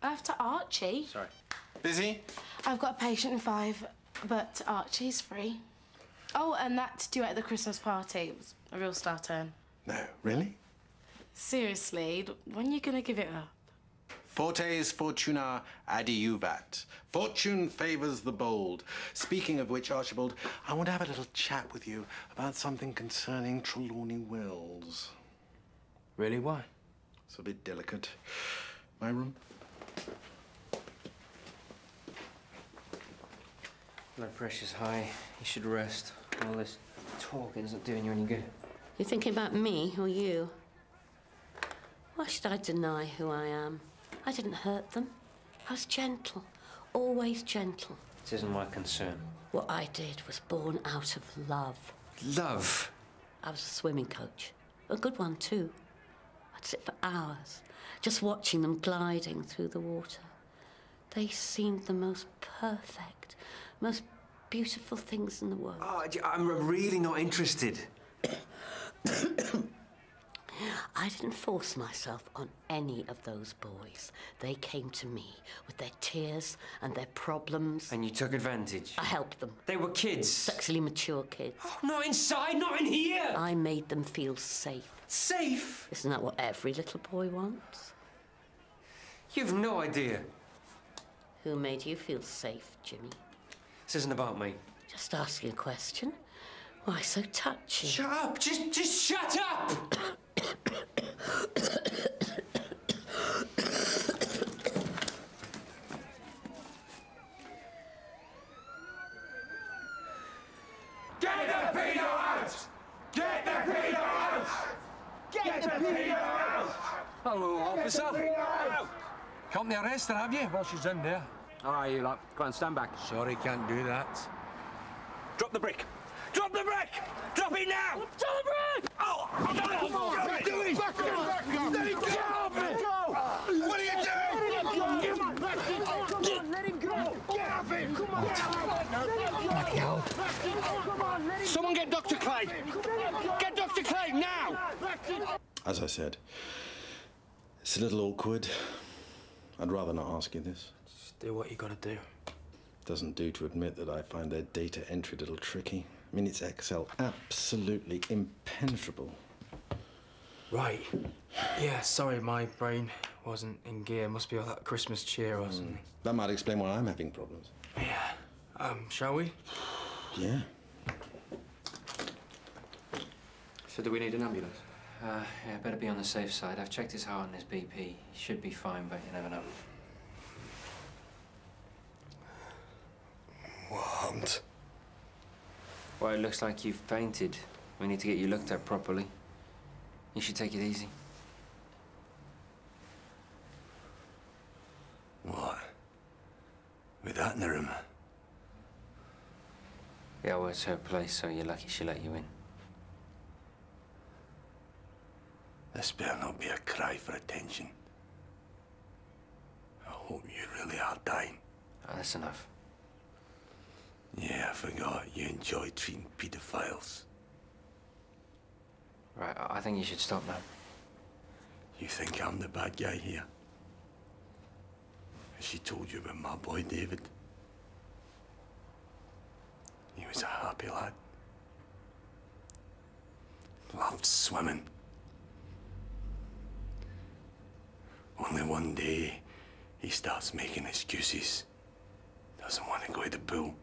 After Archie. Sorry. Busy? I've got a patient in 5, but Archie's free. Oh, and that duet at the Christmas party was a real star turn. No, really? Seriously, when are you going to give it up? Fortes fortuna adiuvat. Fortune favours the bold. Speaking of which, Archibald, I want to have a little chat with you about something concerning Trelawney Wells. Really? Why? It's a bit delicate. My room? Blood pressure's high. You should rest. All this talking's not doing you any good. You're thinking about me or you? Why should I deny who I am? I didn't hurt them. I was gentle, always gentle. This isn't my concern. What I did was born out of love. Love? I was a swimming coach. A good one, too. I'd sit for hours, just watching them gliding through the water. They seemed the most perfect, most beautiful things in the world. Oh, I'm really not interested. I didn't force myself on any of those boys. They came to me with their tears and their problems. And you took advantage? I helped them. They were kids? Sexually mature kids. Oh, not inside, not in here! I made them feel safe. Safe? Isn't that what every little boy wants? You've no idea. Who made you feel safe, Jimmy? This isn't about me. Just asking a question. Why so touchy? Shut up! Just shut up! Get the pedo out! Get the pedo out! Get the pedo out! Hello, officer. Company arrest her, have you? Well, she's in there. All right, you lot. Go on, stand back. Sorry, can't do that. Drop the brick! Drop the brick! Drop it now! Drop the brick! Oh! Come on! What are you doing? Back up! Let him go! What are you doing? Let him go! Get off him! Come on! Bloody hell. Come on! Let him Someone get Dr. Clay! Get Dr. Clay, now! As I said, it's a little awkward. I'd rather not ask you this. Just do what you gotta do. Doesn't do to admit that I find their data entry a little tricky. I mean, it's Excel absolutely impenetrable. Right. Yeah, sorry, my brain wasn't in gear. Must be all that Christmas cheer or something. That might explain why I'm having problems. Yeah. Shall we? Yeah. So do we need an ambulance? Yeah, better be on the safe side. I've checked his heart and his BP. He should be fine, but you never know. What? Well, it looks like you've fainted. We need to get you looked at properly. You should take it easy. What? With that in the room? Yeah, well, it's her place, so you're lucky she let you in. This better not be a cry for attention. I hope you really are dying. Oh, that's enough. Yeah, I forgot. You enjoy treating paedophiles. Right, I think you should stop now. You think I'm the bad guy here? Has she told you about my boy, David? He was a happy lad. Loved swimming. Only one day, he starts making excuses. Doesn't want to go to the pool.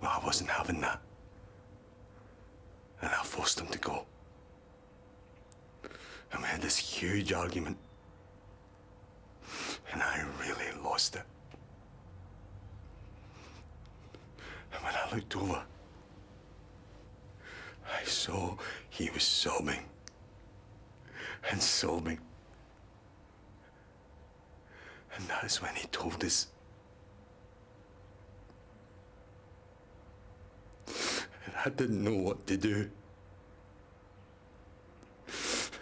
Well, I wasn't having that. And I forced him to go. And we had this huge argument. And I really lost it. And when I looked over, I saw he was sobbing. And sobbing. And that's when he told us. And I didn't know what to do.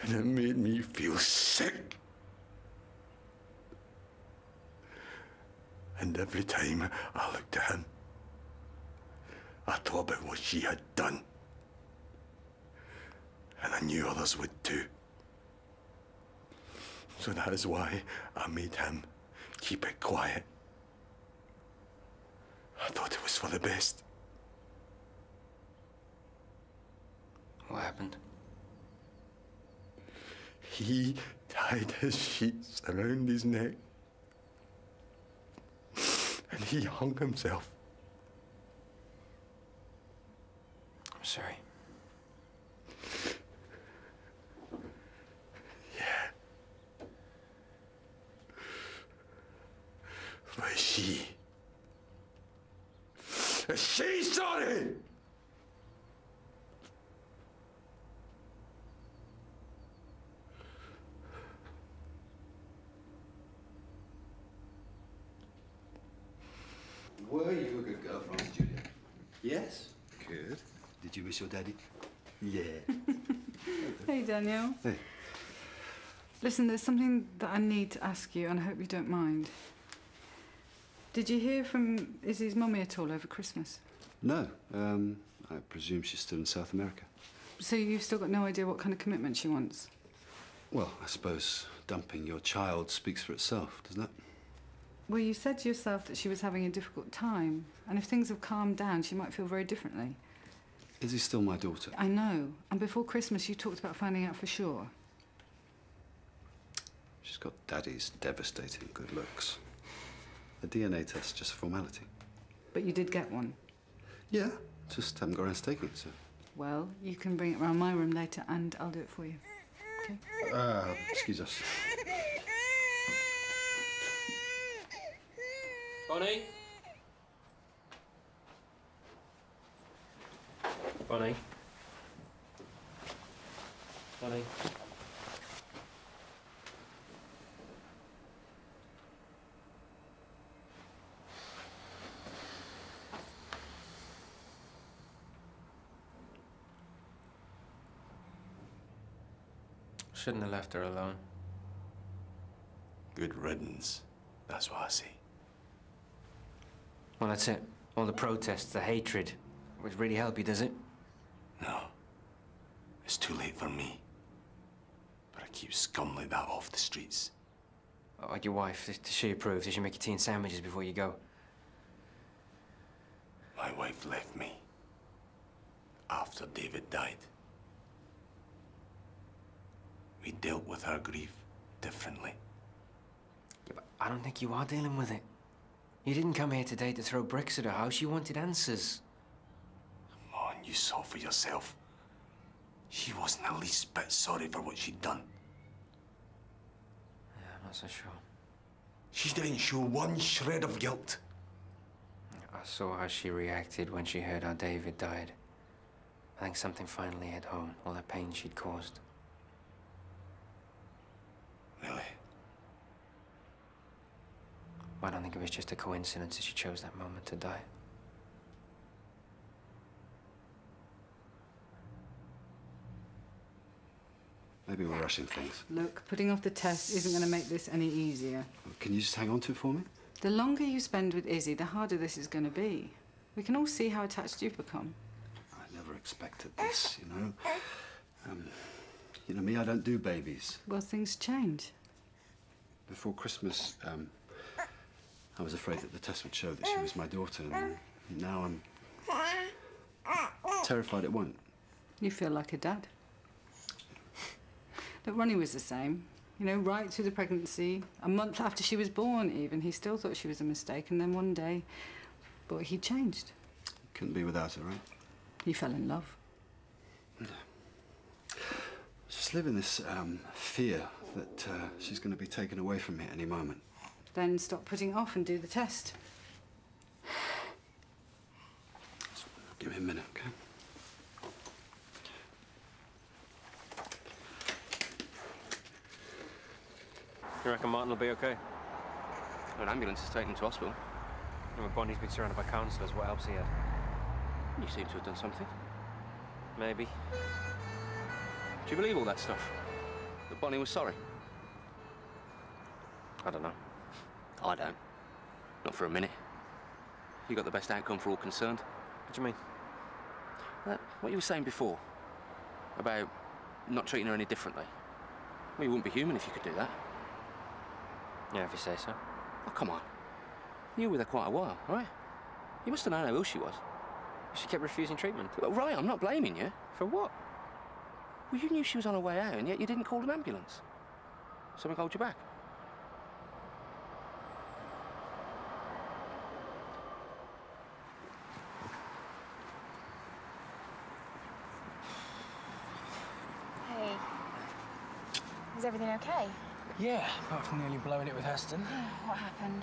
And it made me feel sick. And every time I looked at him, I thought about what she had done. And I knew others would too. So that is why I made him keep it quiet. I thought it was for the best. What happened? He tied his sheets around his neck. And he hung himself. I'm sorry. Yeah. But is she sorry? Were you a good girl, Francis, Julia? Yes. Good. Did you miss your daddy? Yeah. Hey, Daniel. Hey. Listen, there's something that I need to ask you, and I hope you don't mind. Did you hear from Izzy's mummy at all over Christmas? No. I presume she's still in South America. So you've still got no idea what kind of commitment she wants? Well, I suppose dumping your child speaks for itself, doesn't it? Well, you said to yourself that she was having a difficult time, and if things have calmed down, she might feel very differently. Izzy's still my daughter. I know. And before Christmas, you talked about finding out for sure. She's got Daddy's devastating good looks. A DNA test, just a formality. But you did get one? Yeah, just haven't got around to taking it, so. Well, you can bring it round my room later, and I'll do it for you. Okay? Excuse us. Bonnie? Bonnie? Bonnie? Shouldn't have left her alone. Good riddance. That's what I see. Well, that's it. All the protests, the hatred. Would really help you, does it? No. It's too late for me. But I keep scum like that off the streets. Oh, like your wife, does she approve? Does she make you tea and sandwiches before you go? My wife left me after David died. We dealt with her grief differently. Yeah, but I don't think you are dealing with it. You didn't come here today to throw bricks at her house. You wanted answers. Come on, you saw for yourself. She wasn't the least bit sorry for what she'd done. Yeah, I'm not so sure. She didn't show one shred of guilt. I saw how she reacted when she heard how David died. I think something finally hit home, all that pain she'd caused. Really? I don't think it was just a coincidence that she chose that moment to die. Maybe we're rushing things. Look, putting off the test isn't going to make this any easier. Can you just hang on to it for me? The longer you spend with Izzy, the harder this is going to be. We can all see how attached you've become. I never expected this, you know. You know me, I don't do babies. Well, things change. Before Christmas, I was afraid that the test would show that she was my daughter, and now I'm terrified it won't. You feel like a dad. Look, Ronnie was the same. You know, right through the pregnancy, a month after she was born even, he still thought she was a mistake, and then one day, but he changed. Couldn't be without her, right? He fell in love. Yeah. Just live in this fear that she's going to be taken away from me at any moment. Then stop putting it off and do the test. Give me a minute, okay? You reckon Martin will be okay? An ambulance is taken him to hospital. And when Bonnie's been surrounded by counsellors, what helps he had? You seem to have done something. Maybe. Do you believe all that stuff? That Bonnie was sorry? I don't know. I don't. Not for a minute. You got the best outcome for all concerned. What do you mean? What you were saying before, about not treating her any differently. Well, you wouldn't be human if you could do that. Yeah, if you say so. Oh, come on. You were with her quite a while, right? You must have known how ill she was. She kept refusing treatment. Well, right, I'm not blaming you. For what? Well, you knew she was on her way out, and yet you didn't call an ambulance. Something hold you back? Hey. Is everything okay? Yeah, apart from nearly blowing it with Heston. What happened?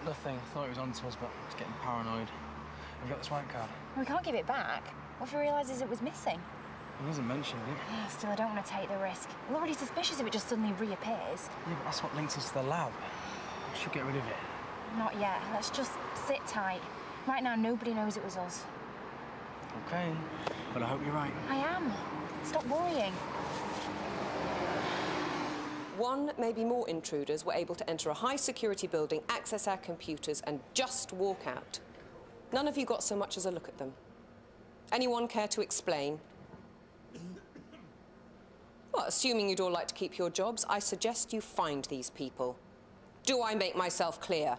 Nothing. Thought he was on to us, but I was getting paranoid. Have you got the swank card? We can't give it back. What if he realises it was missing? He hasn't mentioned it. Yeah, still, I don't want to take the risk. We're already suspicious if it just suddenly reappears. Yeah, but that's what links us to the lab. We should get rid of it. Not yet. Let's just sit tight. Right now, nobody knows it was us. Okay, but I hope you're right. I am. Stop worrying. One, maybe more intruders were able to enter a high-security building, access our computers, and just walk out. None of you got so much as a look at them. Anyone care to explain? Well, assuming you'd all like to keep your jobs, I suggest you find these people. Do I make myself clear?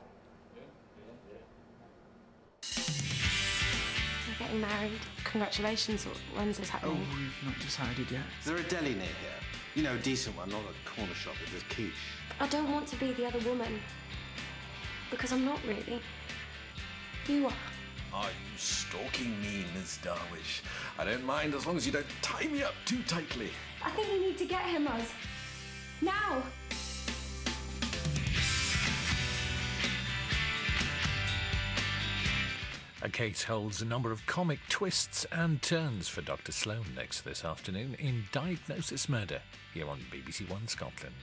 We're getting married. Congratulations. When's this happening? Oh, we've not decided yet. Is there a deli near here? You know, a decent one, not a corner shop that does quiche. I don't want to be the other woman. Because I'm not really. You are. Are you stalking me, Miss Darwish? I don't mind as long as you don't tie me up too tightly. I think we need to get him, Uz. Now! A case holds a number of comic twists and turns for Dr. Sloan next this afternoon in Diagnosis Murder, here on BBC One Scotland.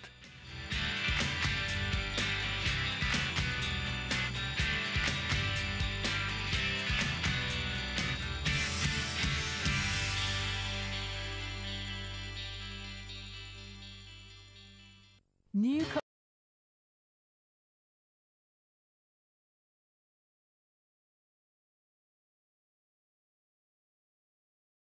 New